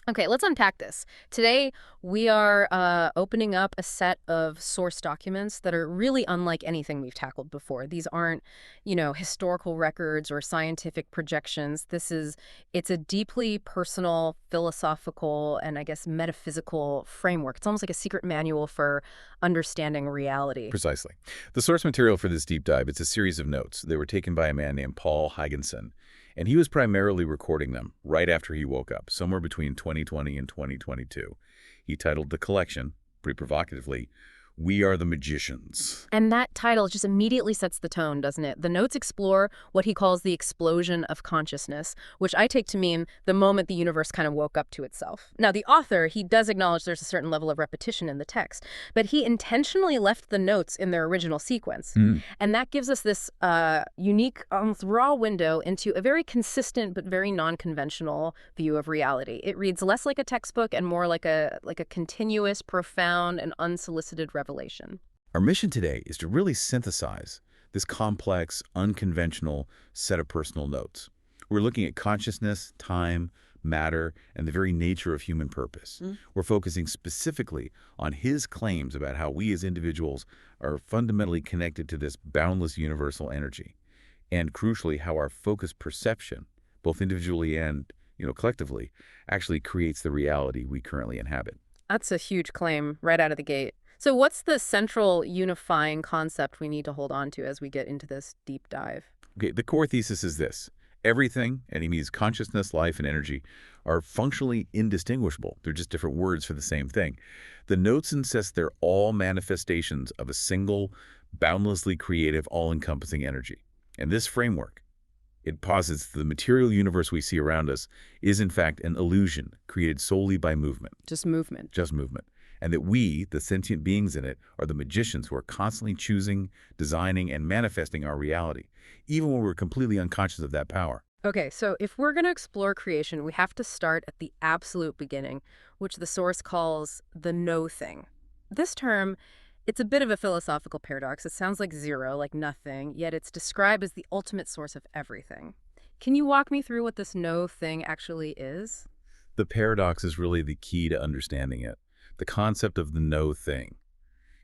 Okay, let's unpack this. Today, we are opening up a set of source documents that are really unlike anything we've tackled before. These aren't, historical records or scientific projections. It's a deeply personal, philosophical, and I guess metaphysical framework. It's almost like a secret manual for understanding reality. Precisely. The source material for this deep dive, it's a series of notes. They were taken by a man named Paul Haagensen, and he was primarily recording them right after he woke up, somewhere between 2020 and 2022. He titled the collection, pretty provocatively, "We Are the Magicians." And that title just immediately sets the tone, doesn't it? The notes explore what he calls the explosion of consciousness, which I take to mean the moment the universe kind of woke up to itself. Now, the author, he does acknowledge there's a certain level of repetition in the text, but he intentionally left the notes in their original sequence. And that gives us this unique, almost raw window into a very consistent but very non-conventional view of reality. It reads less like a textbook and more like a continuous, profound, and unsolicited revelation. Our mission today is to really synthesize this complex, unconventional set of personal notes. We're looking at consciousness, time, matter, and the very nature of human purpose. We're focusing specifically on his claims about how we as individuals are fundamentally connected to this boundless universal energy, and crucially, how our focused perception, both individually and collectively, actually creates the reality we currently inhabit. That's a huge claim right out of the gate. So what's the central unifying concept we need to hold on to as we get into this deep dive? Okay, the core thesis is this. Everything, and he means consciousness, life, and energy, are functionally indistinguishable. They're just different words for the same thing. The notes insist they're all manifestations of a single, boundlessly creative, all-encompassing energy. And this framework, it posits that the material universe we see around us is in fact an illusion created solely by movement. Just movement. Just movement. And that we, the sentient beings in it, are the magicians who are constantly choosing, designing, and manifesting our reality, even when we're completely unconscious of that power. Okay, so if we're going to explore creation, we have to start at the absolute beginning, which the source calls the no thing. This term, it's a bit of a philosophical paradox. It sounds like zero, like nothing, yet it's described as the ultimate source of everything. Can you walk me through what this no thing actually is? The paradox is really the key to understanding it. The concept of the no thing.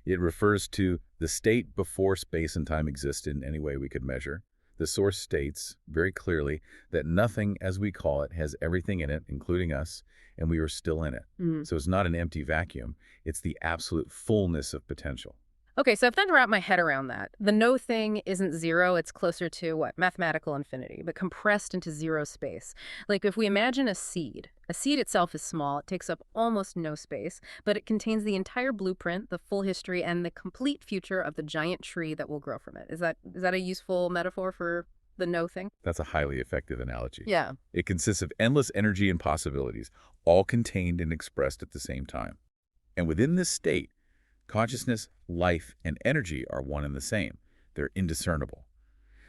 It refers to the state before space and time exist in any way we could measure. The source states very clearly that nothing, as we call it, has everything in it, including us, and we are still in it. So it's not an empty vacuum. It's the absolute fullness of potential. Okay, so I've tried to wrap my head around that. The no thing isn't zero, it's closer to what? Mathematical infinity, but compressed into zero space. Like if we imagine a seed itself is small, it takes up almost no space, but it contains the entire blueprint, the full history, and the complete future of the giant tree that will grow from it. Is that a useful metaphor for the no thing? That's a highly effective analogy. Yeah. It consists of endless energy and possibilities, all contained and expressed at the same time. And within this state, consciousness, life, and energy are one and the same. They're indiscernible.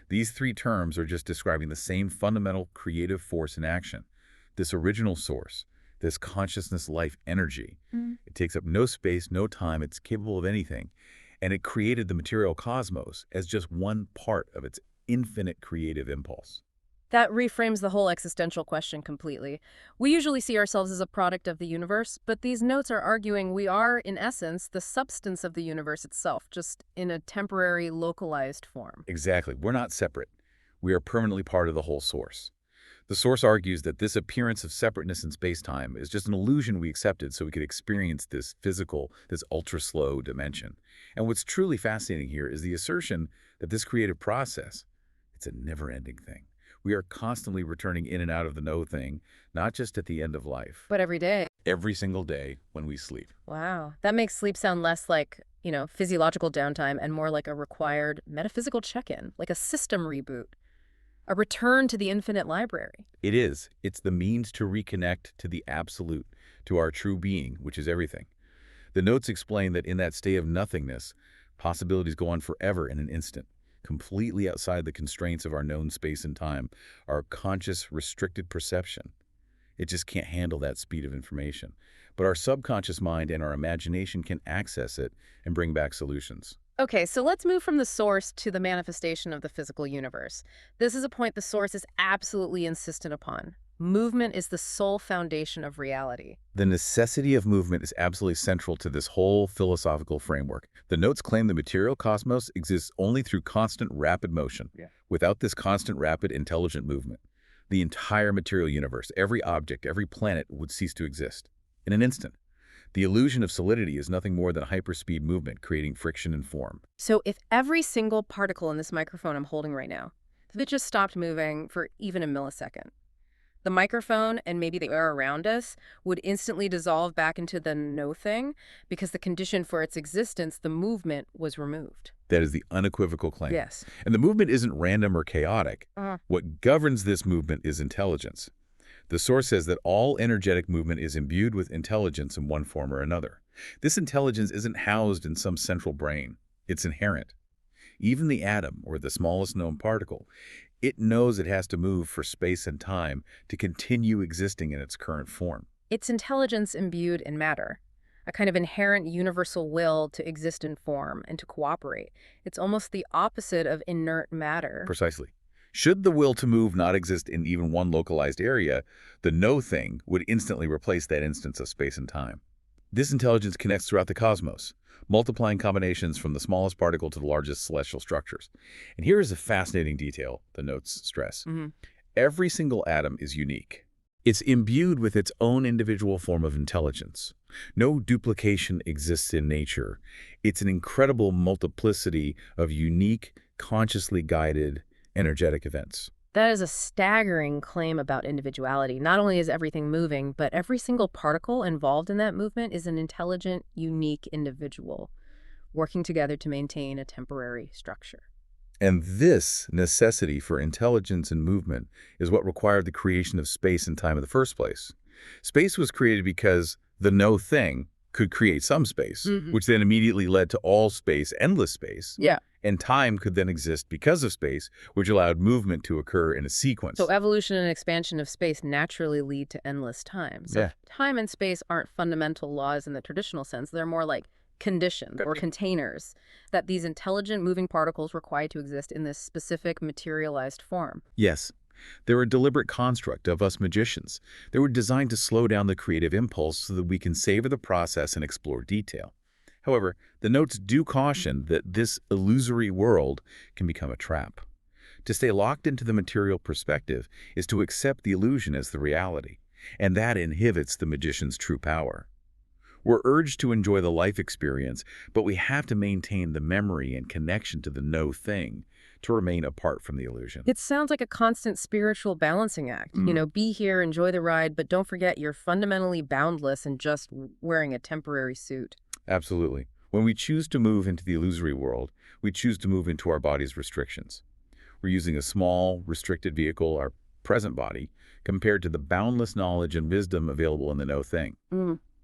These three terms are just describing the same fundamental creative force in action. This original source, this consciousness, life, energy, it takes up no space, no time, it's capable of anything. And it created the material cosmos as just one part of its infinite creative impulse. That reframes the whole existential question completely. We usually see ourselves as a product of the universe, but these notes are arguing we are, in essence, the substance of the universe itself, just in a temporary, localized form. Exactly. We're not separate. We are permanently part of the whole source. The source argues that this appearance of separateness in space-time is just an illusion we accepted so we could experience this physical, this ultra-slow dimension. And what's truly fascinating here is the assertion that this creative process, it's a never-ending thing. We are constantly returning in and out of the no thing, not just at the end of life. But every day. Every single day when we sleep. Wow. That makes sleep sound less like, physiological downtime and more like a required metaphysical check-in, like a system reboot, a return to the infinite library. It is. It's the means to reconnect to the absolute, to our true being, which is everything. The notes explain that in that state of nothingness, possibilities go on forever in an instant. Completely outside the constraints of our known space and time, our conscious, restricted perception. It just can't handle that speed of information. But our subconscious mind and our imagination can access it and bring back solutions. Okay, so let's move from the source to the manifestation of the physical universe. This is a point the source is absolutely insistent upon. Movement is the sole foundation of reality. The necessity of movement is absolutely central to this whole philosophical framework. The notes claim the material cosmos exists only through constant rapid motion. Yeah. Without this constant rapid intelligent movement, the entire material universe, every object, every planet would cease to exist. In an instant. The illusion of solidity is nothing more than hyperspeed movement, creating friction and form. So if every single particle in this microphone I'm holding right now, if it just stopped moving for even a millisecond, the microphone and maybe the air around us would instantly dissolve back into the no thing because the condition for its existence, the movement, was removed. That is the unequivocal claim. Yes. And the movement isn't random or chaotic. What governs this movement is intelligence. The source says that all energetic movement is imbued with intelligence in one form or another. This intelligence isn't housed in some central brain. It's inherent. Even the atom, or the smallest known particle, it knows it has to move for space and time to continue existing in its current form. It's intelligence imbued in matter, a kind of inherent universal will to exist in form and to cooperate. It's almost the opposite of inert matter. Precisely. Should the will to move not exist in even one localized area, the no thing would instantly replace that instance of space and time. This intelligence connects throughout the cosmos, multiplying combinations from the smallest particle to the largest celestial structures. And here is a fascinating detail the notes stress. Every single atom is unique. It's imbued with its own individual form of intelligence. No duplication exists in nature. It's an incredible multiplicity of unique, consciously guided, energetic events. That is a staggering claim about individuality. Not only is everything moving, but every single particle involved in that movement is an intelligent, unique individual, working together to maintain a temporary structure. And this necessity for intelligence and movement is what required the creation of space and time in the first place. Space was created because the no thing could create some space, which then immediately led to all space, endless space. Yeah. And time could then exist because of space, which allowed movement to occur in a sequence. So evolution and expansion of space naturally lead to endless time. So time and space aren't fundamental laws in the traditional sense. They're more like conditions or containers that these intelligent moving particles require to exist in this specific materialized form. Yes. They're a deliberate construct of us magicians. They were designed to slow down the creative impulse so that we can savor the process and explore detail. However, the notes do caution that this illusory world can become a trap. To stay locked into the material perspective is to accept the illusion as the reality, and that inhibits the magician's true power. We're urged to enjoy the life experience, but we have to maintain the memory and connection to the no thing to remain apart from the illusion. It sounds like a constant spiritual balancing act. You know, be here, enjoy the ride, but don't forget you're fundamentally boundless and just wearing a temporary suit. Absolutely. When we choose to move into the illusory world, we choose to move into our body's restrictions. We're using a small, restricted vehicle, our present body, compared to the boundless knowledge and wisdom available in the no thing.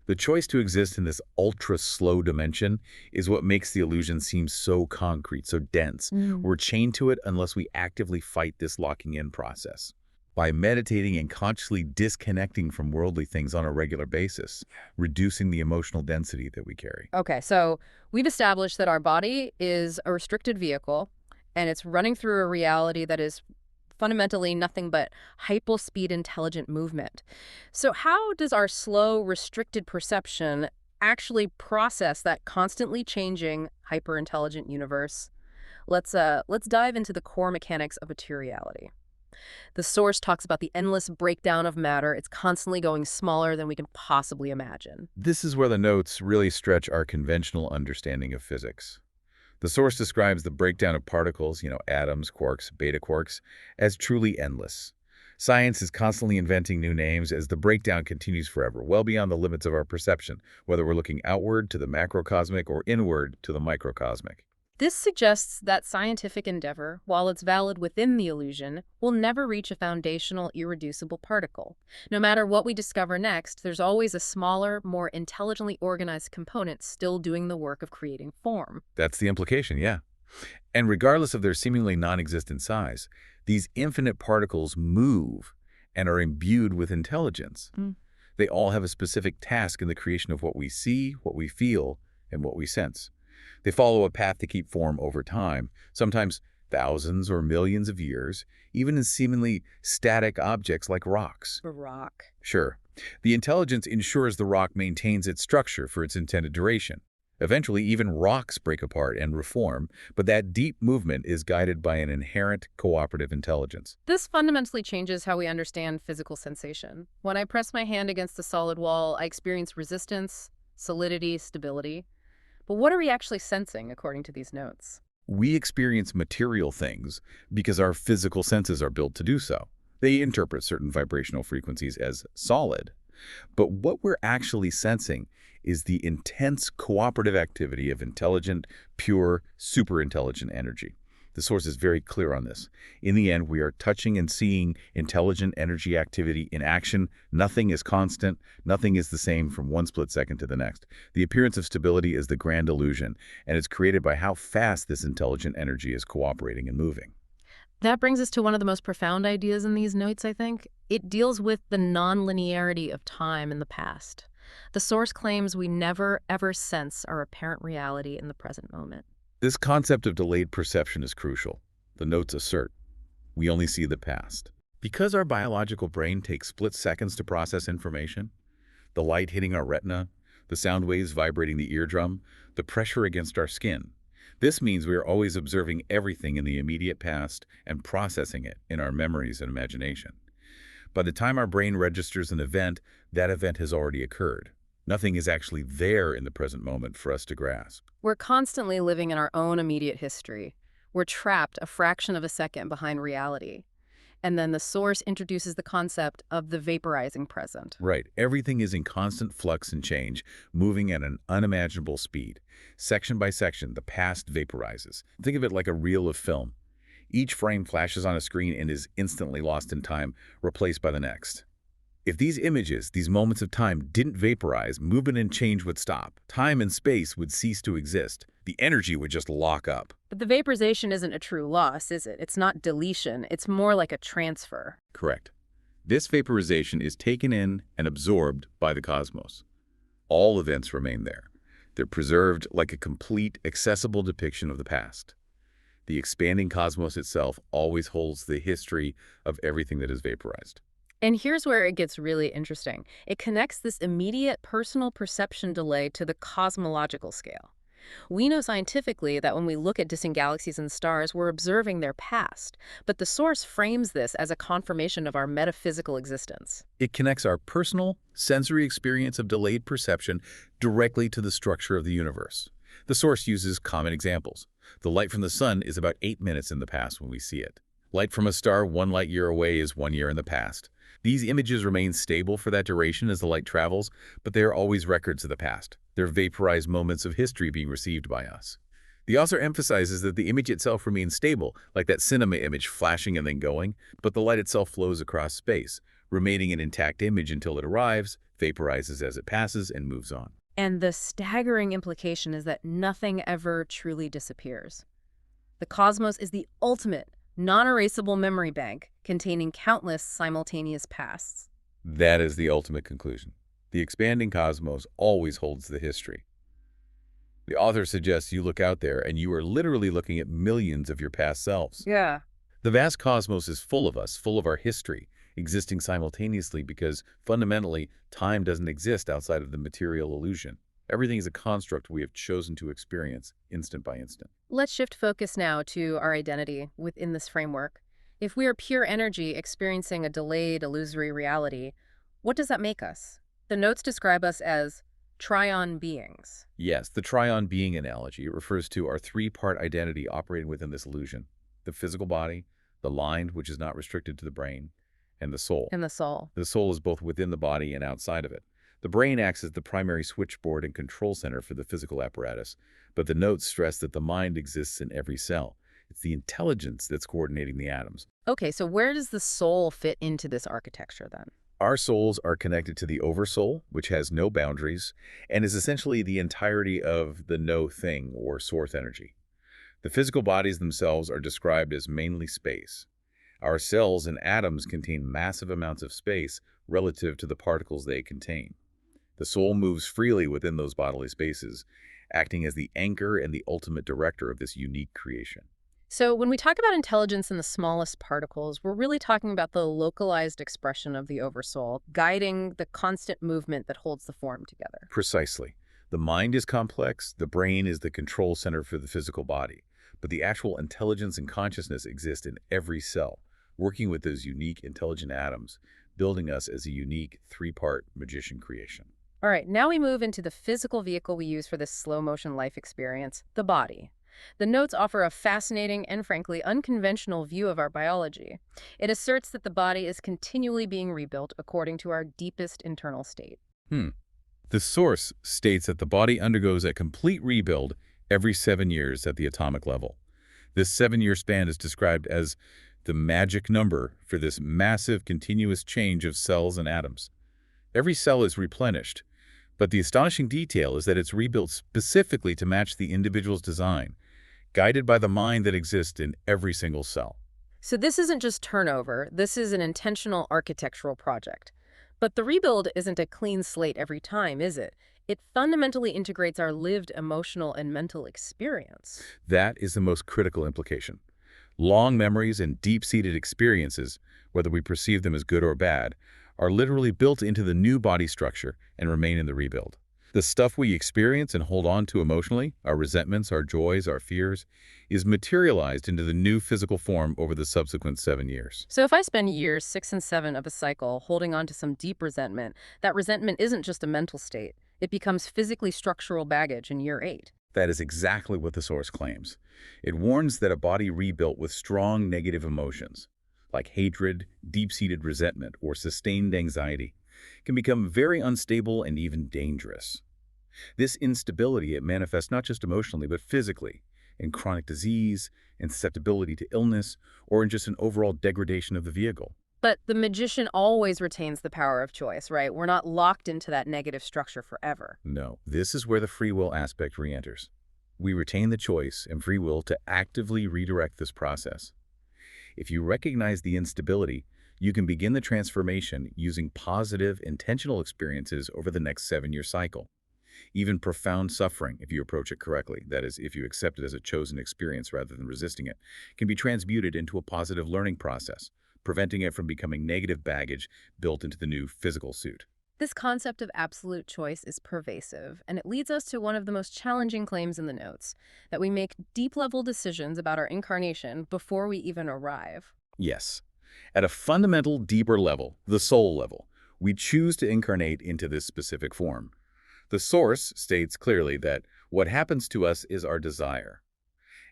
The choice to exist in this ultra-slow dimension is what makes the illusion seem so concrete, so dense. We're chained to it unless we actively fight this locking-in process. By meditating and consciously disconnecting from worldly things on a regular basis, reducing the emotional density that we carry. Okay, so we've established that our body is a restricted vehicle, and it's running through a reality that is fundamentally nothing but hyperspeed intelligent movement. So how does our slow, restricted perception actually process that constantly changing, hyper-intelligent universe? Let's dive into the core mechanics of materiality. The source talks about the endless breakdown of matter. It's constantly going smaller than we can possibly imagine. This is where the notes really stretch our conventional understanding of physics. The source describes the breakdown of particles, atoms, quarks, beta quarks, as truly endless. Science is constantly inventing new names as the breakdown continues forever, well beyond the limits of our perception, whether we're looking outward to the macrocosmic or inward to the microcosmic. This suggests that scientific endeavor, while it's valid within the illusion, will never reach a foundational, irreducible particle. No matter what we discover next, there's always a smaller, more intelligently organized component still doing the work of creating form. That's the implication, yeah. And regardless of their seemingly non-existent size, these infinite particles move and are imbued with intelligence. They all have a specific task in the creation of what we see, what we feel, and what we sense. They follow a path to keep form over time, sometimes thousands or millions of years, even in seemingly static objects like rocks. A rock. Sure, the intelligence ensures the rock maintains its structure for its intended duration. Eventually, even rocks break apart and reform, but that deep movement is guided by an inherent cooperative intelligence. This fundamentally changes how we understand physical sensation. When I press my hand against a solid wall, I experience resistance, solidity, stability. But what are we actually sensing, according to these notes? We experience material things because our physical senses are built to do so. They interpret certain vibrational frequencies as solid. But what we're actually sensing is the intense cooperative activity of intelligent, pure, superintelligent energy. The source is very clear on this. In the end, we are touching and seeing intelligent energy activity in action. Nothing is constant. Nothing is the same from one split second to the next. The appearance of stability is the grand illusion, and it's created by how fast this intelligent energy is cooperating and moving. That brings us to one of the most profound ideas in these notes, I think. It deals with the nonlinearity of time in the past. The source claims we never, ever sense our apparent reality in the present moment. This concept of delayed perception is crucial. The notes assert we only see the past. Because our biological brain takes split seconds to process information, the light hitting our retina, the sound waves vibrating the eardrum, the pressure against our skin, this means we are always observing everything in the immediate past and processing it in our memories and imagination. By the time our brain registers an event, that event has already occurred. Nothing is actually there in the present moment for us to grasp. We're constantly living in our own immediate history. We're trapped a fraction of a second behind reality. And then the source introduces the concept of the vaporizing present. Right. Everything is in constant flux and change, moving at an unimaginable speed. Section by section, the past vaporizes. Think of it like a reel of film. Each frame flashes on a screen and is instantly lost in time, replaced by the next. If these images, these moments of time, didn't vaporize, movement and change would stop. Time and space would cease to exist. The energy would just lock up. But the vaporization isn't a true loss, is it? It's not deletion. It's more like a transfer. Correct. This vaporization is taken in and absorbed by the cosmos. All events remain there. They're preserved like a complete, accessible depiction of the past. The expanding cosmos itself always holds the history of everything that is vaporized. And here's where it gets really interesting. It connects this immediate personal perception delay to the cosmological scale. We know scientifically that when we look at distant galaxies and stars, we're observing their past, but the source frames this as a confirmation of our metaphysical existence. It connects our personal, sensory experience of delayed perception directly to the structure of the universe. The source uses common examples. The light from the sun is about 8 minutes in the past when we see it. Light from a star 1 light year away is 1 year in the past. These images remain stable for that duration as the light travels, but they are always records of the past. They're vaporized moments of history being received by us. The author emphasizes that the image itself remains stable, like that cinema image flashing and then going, but the light itself flows across space, remaining an intact image until it arrives, vaporizes as it passes, and moves on. And the staggering implication is that nothing ever truly disappears. The cosmos is the ultimate, non-erasable memory bank containing countless simultaneous pasts. That is the ultimate conclusion. The expanding cosmos always holds the history. The author suggests you look out there and you are literally looking at millions of your past selves. Yeah. The vast cosmos is full of us, full of our history, existing simultaneously because fundamentally time doesn't exist outside of the material illusion. Everything is a construct we have chosen to experience instant by instant. Let's shift focus now to our identity within this framework. If we are pure energy experiencing a delayed, illusory reality, what does that make us? The notes describe us as triune beings. Yes, the triune being analogy refers to our three-part identity operating within this illusion. The physical body, the mind, which is not restricted to the brain, and the soul. And the soul. The soul is both within the body and outside of it. The brain acts as the primary switchboard and control center for the physical apparatus, but the notes stress that the mind exists in every cell. It's the intelligence that's coordinating the atoms. Okay, so where does the soul fit into this architecture then? Our souls are connected to the oversoul, which has no boundaries, and is essentially the entirety of the no thing or source energy. The physical bodies themselves are described as mainly space. Our cells and atoms contain massive amounts of space relative to the particles they contain. The soul moves freely within those bodily spaces, acting as the anchor and the ultimate director of this unique creation. So when we talk about intelligence in the smallest particles, we're really talking about the localized expression of the oversoul, guiding the constant movement that holds the form together. Precisely. The mind is complex, the brain is the control center for the physical body, but the actual intelligence and consciousness exist in every cell, working with those unique intelligent atoms, building us as a unique three-part magician creation. All right, now we move into the physical vehicle we use for this slow motion life experience, the body. The notes offer a fascinating and frankly unconventional view of our biology. It asserts that the body is continually being rebuilt according to our deepest internal state. Hmm. The source states that the body undergoes a complete rebuild every 7 years at the atomic level. This 7-year span is described as the magic number for this massive continuous change of cells and atoms. Every cell is replenished, but the astonishing detail is that it's rebuilt specifically to match the individual's design, guided by the mind that exists in every single cell. So this isn't just turnover, this is an intentional architectural project. But the rebuild isn't a clean slate every time, is it? It fundamentally integrates our lived emotional and mental experience. That is the most critical implication. Long memories and deep-seated experiences, whether we perceive them as good or bad, are literally built into the new body structure and remain in the rebuild. The stuff we experience and hold on to emotionally, our resentments, our joys, our fears, is materialized into the new physical form over the subsequent 7 years. So if I spend years 6 and 7 of a cycle holding on to some deep resentment, that resentment isn't just a mental state. It becomes physically structural baggage in year 8. That is exactly what the source claims. It warns that a body rebuilt with strong negative emotions, like hatred, deep-seated resentment, or sustained anxiety, can become very unstable and even dangerous. This instability, it manifests not just emotionally, but physically, in chronic disease, in susceptibility to illness, or in just an overall degradation of the vehicle. But the magician always retains the power of choice, right? We're not locked into that negative structure forever. No, this is where the free will aspect re-enters. We retain the choice and free will to actively redirect this process. If you recognize the instability, you can begin the transformation using positive, intentional experiences over the next 7-year cycle. Even profound suffering, if you approach it correctly, that is, if you accept it as a chosen experience rather than resisting it, can be transmuted into a positive learning process, preventing it from becoming negative baggage built into the new physical suit. This concept of absolute choice is pervasive, and it leads us to one of the most challenging claims in the notes, that we make deep-level decisions about our incarnation before we even arrive. Yes. At a fundamental, deeper level, the soul level, we choose to incarnate into this specific form. The source states clearly that what happens to us is our desire.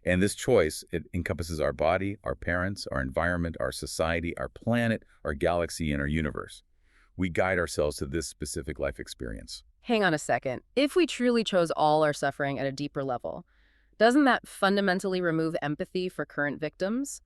And this choice, it encompasses our body, our parents, our environment, our society, our planet, our galaxy, and our universe. We guide ourselves to this specific life experience. Hang on a second. If we truly chose all our suffering at a deeper level, doesn't that fundamentally remove empathy for current victims?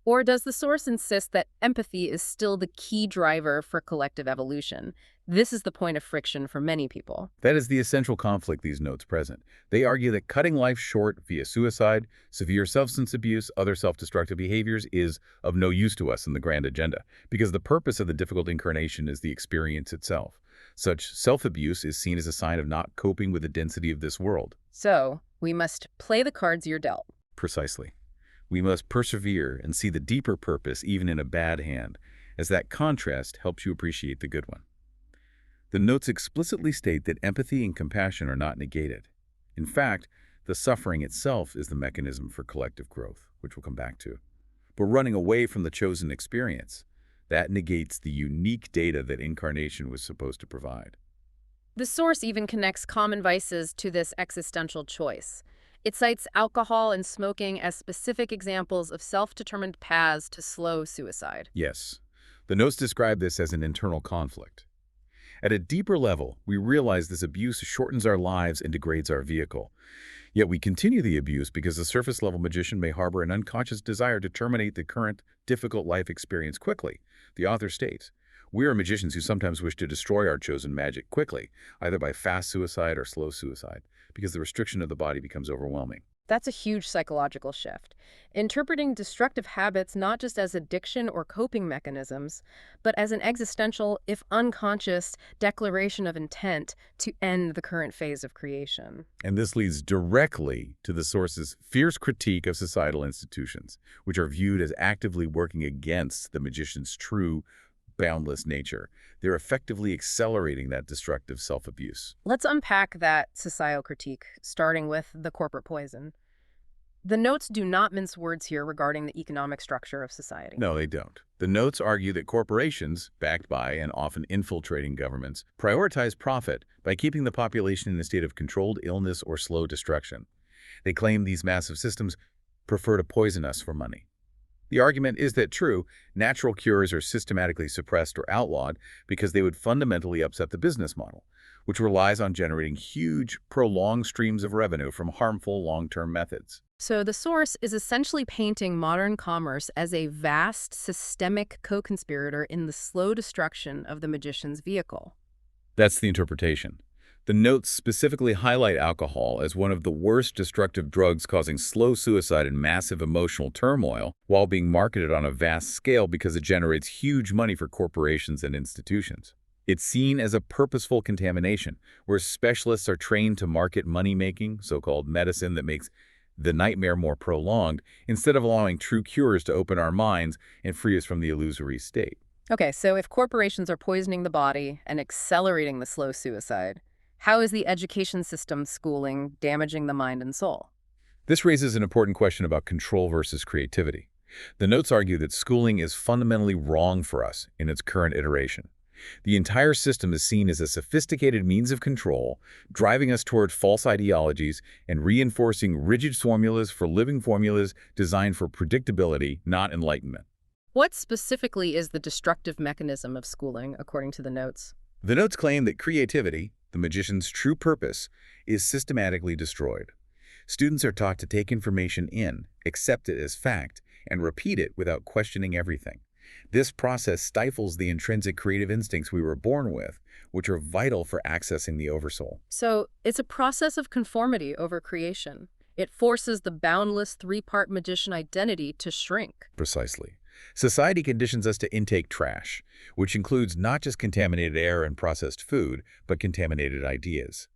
Or does the source insist that empathy is still the key driver for collective evolution? This is the point of friction for many people. That is the essential conflict these notes present. They argue that cutting life short via suicide, severe substance abuse, other self-destructive behaviors is of no use to us in the grand agenda, because the purpose of the difficult incarnation is the experience itself. Such self-abuse is seen as a sign of not coping with the density of this world. So, we must play the cards you're dealt. Precisely. We must persevere and see the deeper purpose even in a bad hand, as that contrast helps you appreciate the good one. The notes explicitly state that empathy and compassion are not negated. In fact, the suffering itself is the mechanism for collective growth, which we'll come back to. But running away from the chosen experience, that negates the unique data that incarnation was supposed to provide. The source even connects common vices to this existential choice. It cites alcohol and smoking as specific examples of self-determined paths to slow suicide. Yes, the notes describe this as an internal conflict. At a deeper level, we realize this abuse shortens our lives and degrades our vehicle. Yet we continue the abuse because the surface-level magician may harbor an unconscious desire to terminate the current, difficult life experience quickly. The author states, "We are magicians who sometimes wish to destroy our chosen magic quickly, either by fast suicide or slow suicide, because the restriction of the body becomes overwhelming." That's a huge psychological shift. Interpreting destructive habits not just as addiction or coping mechanisms, but as an existential, if unconscious, declaration of intent to end the current phase of creation. And this leads directly to the source's fierce critique of societal institutions, which are viewed as actively working against the magician's true, boundless nature. They're effectively accelerating that destructive self-abuse. Let's unpack that societal critique, starting with the corporate poison. The notes do not mince words here regarding the economic structure of society. No, they don't. The notes argue that corporations, backed by and often infiltrating governments, prioritize profit by keeping the population in a state of controlled illness or slow destruction. They claim these massive systems prefer to poison us for money. The argument is that true, natural cures are systematically suppressed or outlawed because they would fundamentally upset the business model, which relies on generating huge, prolonged streams of revenue from harmful long-term methods. So the source is essentially painting modern commerce as a vast, systemic co-conspirator in the slow destruction of the magician's vehicle. That's the interpretation. The notes specifically highlight alcohol as one of the worst destructive drugs, causing slow suicide and massive emotional turmoil, while being marketed on a vast scale because it generates huge money for corporations and institutions. It's seen as a purposeful contamination, where specialists are trained to market money-making, so-called medicine that makes the nightmare more prolonged, instead of allowing true cures to open our minds and free us from the illusory state. Okay, so if corporations are poisoning the body and accelerating the slow suicide, how is the education system schooling damaging the mind and soul? This raises an important question about control versus creativity. The notes argue that schooling is fundamentally wrong for us in its current iteration. The entire system is seen as a sophisticated means of control, driving us toward false ideologies and reinforcing rigid formulas for living formulas designed for predictability, not enlightenment. What specifically is the destructive mechanism of schooling, according to the notes? The notes claim that creativity, the magician's true purpose, is systematically destroyed. Students are taught to take information in, accept it as fact, and repeat it without questioning everything. This process stifles the intrinsic creative instincts we were born with, which are vital for accessing the oversoul. So it's a process of conformity over creation. It forces the boundless three-part magician identity to shrink. Precisely. Society conditions us to intake trash, which includes not just contaminated air and processed food, but contaminated ideas.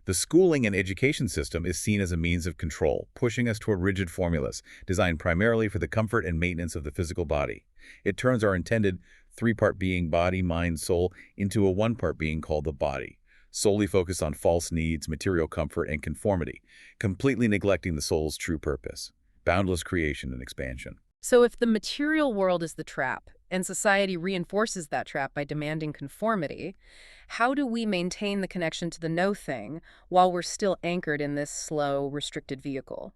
The schooling and education system is seen as a means of control, pushing us toward rigid formulas designed primarily for the comfort and maintenance of the physical body. It turns our intended three-part being, body, mind, soul, into a one-part being called the body, solely focused on false needs, material comfort, and conformity, completely neglecting the soul's true purpose, boundless creation and expansion. So if the material world is the trap, and society reinforces that trap by demanding conformity, how do we maintain the connection to the no thing while we're still anchored in this slow, restricted vehicle?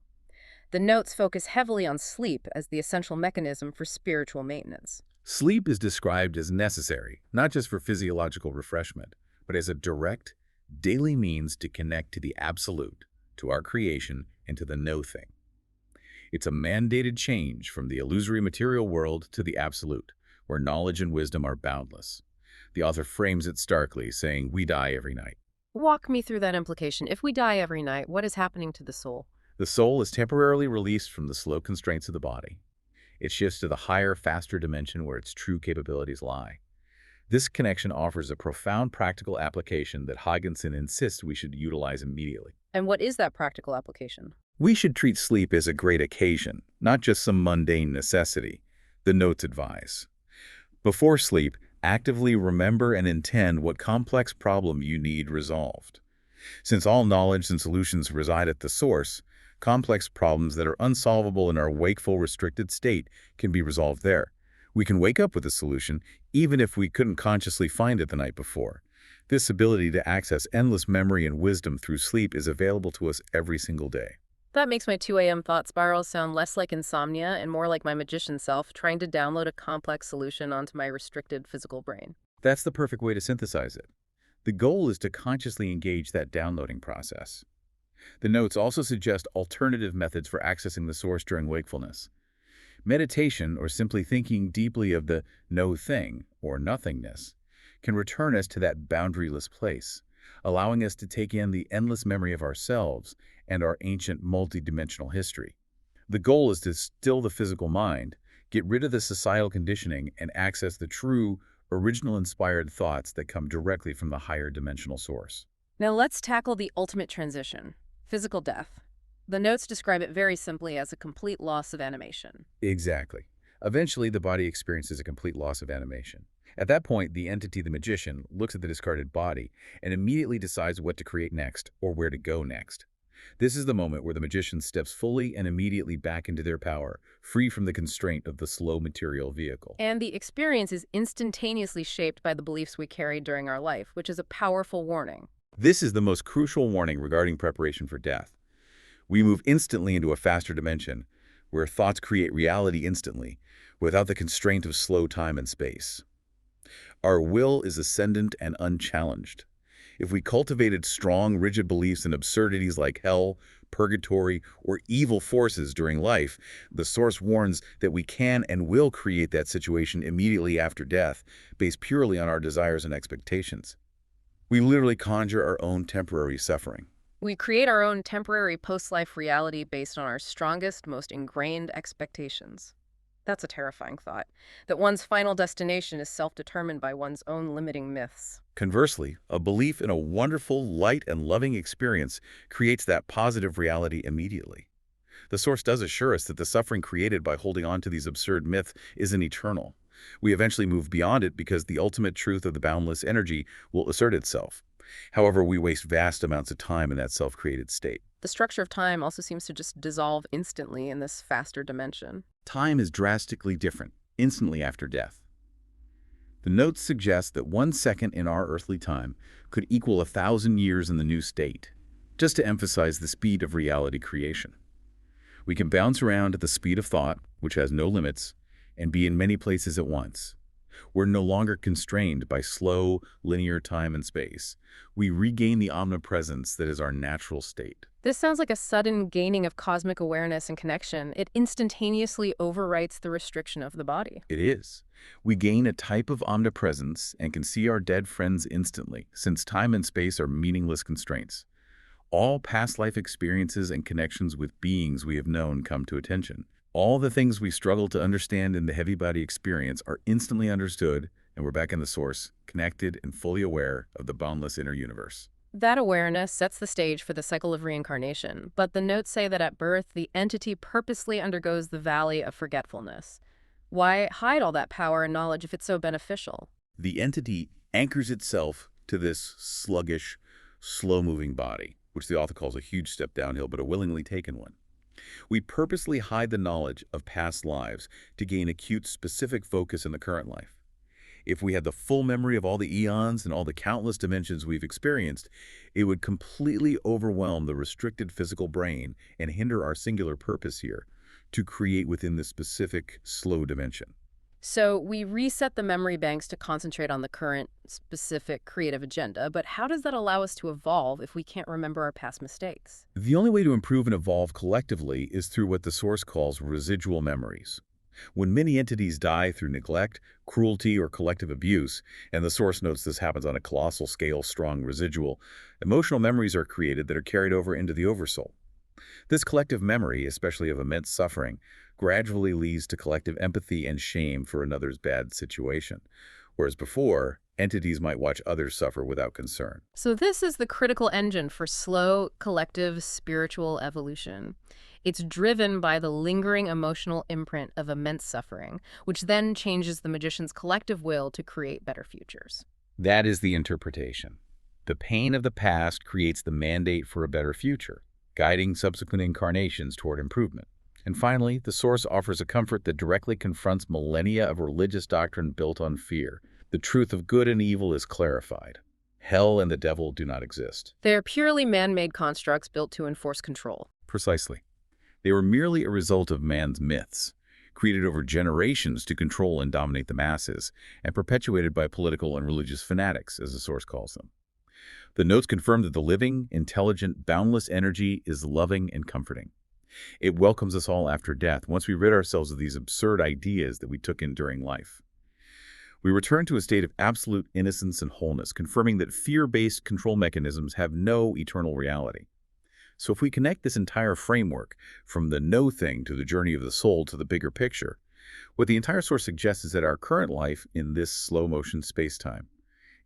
The notes focus heavily on sleep as the essential mechanism for spiritual maintenance. Sleep is described as necessary, not just for physiological refreshment, but as a direct, daily means to connect to the absolute, to our creation, and to the no thing. It's a mandated change from the illusory material world to the absolute, where knowledge and wisdom are boundless. The author frames it starkly, saying, "We die every night." Walk me through that implication. If we die every night, what is happening to the soul? The soul is temporarily released from the slow constraints of the body. It shifts to the higher, faster dimension where its true capabilities lie. This connection offers a profound practical application that Haagensen insists we should utilize immediately. And what is that practical application? We should treat sleep as a great occasion, not just some mundane necessity, the notes advise. Before sleep, actively remember and intend what complex problem you need resolved. Since all knowledge and solutions reside at the source, complex problems that are unsolvable in our wakeful, restricted state can be resolved there. We can wake up with a solution, even if we couldn't consciously find it the night before. This ability to access endless memory and wisdom through sleep is available to us every single day. That makes my 2 a.m. thought spirals sound less like insomnia and more like my magician self trying to download a complex solution onto my restricted physical brain. That's the perfect way to synthesize it. The goal is to consciously engage that downloading process. The notes also suggest alternative methods for accessing the source during wakefulness. Meditation, or simply thinking deeply of the no thing, or nothingness, can return us to that boundaryless place, allowing us to take in the endless memory of ourselves and our ancient multidimensional history. The goal is to still the physical mind, get rid of the societal conditioning, and access the true, original inspired thoughts that come directly from the higher dimensional source. Now let's tackle the ultimate transition, physical death. The notes describe it very simply as a complete loss of animation. Exactly. Eventually, the body experiences a complete loss of animation. At that point, the entity, the magician, looks at the discarded body and immediately decides what to create next or where to go next. This is the moment where the magician steps fully and immediately back into their power, free from the constraint of the slow material vehicle. And the experience is instantaneously shaped by the beliefs we carried during our life, which is a powerful warning. This is the most crucial warning regarding preparation for death. We move instantly into a faster dimension, where thoughts create reality instantly, without the constraint of slow time and space. Our will is ascendant and unchallenged. If we cultivated strong, rigid beliefs in absurdities like hell, purgatory, or evil forces during life, the source warns that we can and will create that situation immediately after death, based purely on our desires and expectations. We literally conjure our own temporary suffering. We create our own temporary post-life reality based on our strongest, most ingrained expectations. That's a terrifying thought, that one's final destination is self-determined by one's own limiting myths. Conversely, a belief in a wonderful, light, and loving experience creates that positive reality immediately. The source does assure us that the suffering created by holding on to these absurd myths isn't eternal. We eventually move beyond it because the ultimate truth of the boundless energy will assert itself. However, we waste vast amounts of time in that self-created state. The structure of time also seems to just dissolve instantly in this faster dimension. Time is drastically different, instantly after death. The notes suggest that 1 second in our earthly time could equal 1,000 years in the new state, just to emphasize the speed of reality creation. We can bounce around at the speed of thought, which has no limits, and be in many places at once. We're no longer constrained by slow, linear time and space. We regain the omnipresence that is our natural state. This sounds like a sudden gaining of cosmic awareness and connection. It instantaneously overwrites the restriction of the body. It is. We gain a type of omnipresence and can see our dead friends instantly, since time and space are meaningless constraints. All past life experiences and connections with beings we have known come to attention. All the things we struggle to understand in the heavy body experience are instantly understood, and we're back in the source, connected and fully aware of the boundless inner universe. That awareness sets the stage for the cycle of reincarnation, but the notes say that at birth, the entity purposely undergoes the valley of forgetfulness. Why hide all that power and knowledge if it's so beneficial? The entity anchors itself to this sluggish, slow-moving body, which the author calls a huge step downhill, but a willingly taken one. We purposely hide the knowledge of past lives to gain acute, specific focus in the current life. If we had the full memory of all the eons and all the countless dimensions we've experienced, it would completely overwhelm the restricted physical brain and hinder our singular purpose here, to create within the specific, slow dimension. So we reset the memory banks to concentrate on the current, specific, creative agenda, but how does that allow us to evolve if we can't remember our past mistakes? The only way to improve and evolve collectively is through what the source calls residual memories. When many entities die through neglect, cruelty, or collective abuse, and the source notes this happens on a colossal scale, strong residual, emotional memories are created that are carried over into the oversoul. This collective memory, especially of immense suffering, gradually leads to collective empathy and shame for another's bad situation, whereas before, entities might watch others suffer without concern. So this is the critical engine for slow, collective, spiritual evolution. It's driven by the lingering emotional imprint of immense suffering, which then changes the magician's collective will to create better futures. That is the interpretation. The pain of the past creates the mandate for a better future, guiding subsequent incarnations toward improvement. And finally, the source offers a comfort that directly confronts millennia of religious doctrine built on fear. The truth of good and evil is clarified. Hell and the devil do not exist. They are purely man-made constructs built to enforce control. Precisely. They were merely a result of man's myths, created over generations to control and dominate the masses, and perpetuated by political and religious fanatics, as the source calls them. The notes confirm that the living, intelligent, boundless energy is loving and comforting. It welcomes us all after death, once we rid ourselves of these absurd ideas that we took in during life. We return to a state of absolute innocence and wholeness, confirming that fear-based control mechanisms have no eternal reality. So if we connect this entire framework, from the no thing to the journey of the soul to the bigger picture, what the entire source suggests is that our current life in this slow-motion space-time,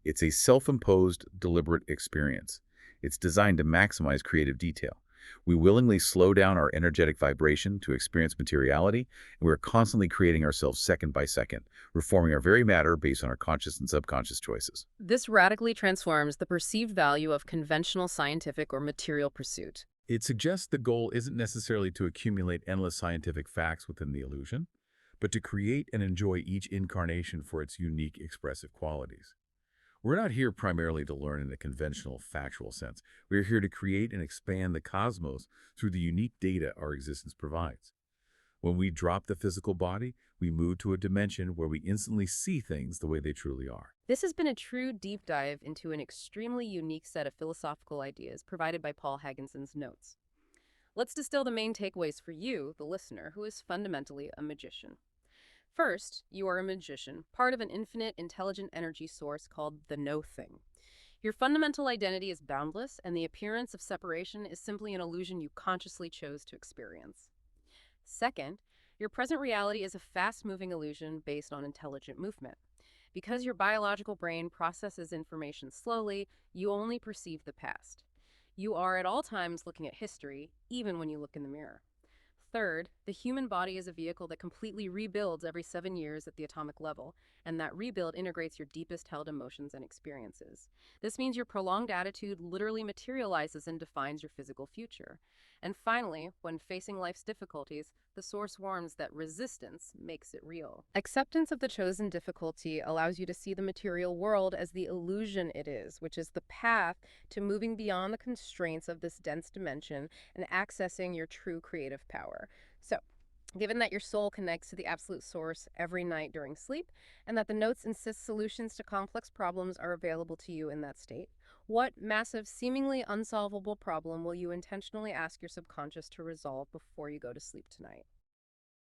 it's a self-imposed, deliberate experience. It's designed to maximize creative detail. We willingly slow down our energetic vibration to experience materiality, and we're constantly creating ourselves second by second, reforming our very matter based on our conscious and subconscious choices. This radically transforms the perceived value of conventional scientific or material pursuit. It suggests the goal isn't necessarily to accumulate endless scientific facts within the illusion, but to create and enjoy each incarnation for its unique expressive qualities. We're not here primarily to learn in a conventional, factual sense. We're here to create and expand the cosmos through the unique data our existence provides. When we drop the physical body, we move to a dimension where we instantly see things the way they truly are. This has been a true deep dive into an extremely unique set of philosophical ideas provided by Paul Haagensen's notes. Let's distill the main takeaways for you, the listener, who is fundamentally a magician. First, you are a magician, part of an infinite, intelligent energy source called the No Thing. Your fundamental identity is boundless, and the appearance of separation is simply an illusion you consciously chose to experience. Second, your present reality is a fast-moving illusion based on intelligent movement. Because your biological brain processes information slowly, you only perceive the past. You are at all times looking at history, even when you look in the mirror. Third, the human body is a vehicle that completely rebuilds every 7 years at the atomic level, and that rebuild integrates your deepest held emotions and experiences. This means your prolonged attitude literally materializes and defines your physical future. And finally, when facing life's difficulties, the source warns that resistance makes it real. Acceptance of the chosen difficulty allows you to see the material world as the illusion it is, which is the path to moving beyond the constraints of this dense dimension and accessing your true creative power. So, given that your soul connects to the absolute source every night during sleep, and that the notes insist solutions to complex problems are available to you in that state, what massive, seemingly unsolvable problem will you intentionally ask your subconscious to resolve before you go to sleep tonight?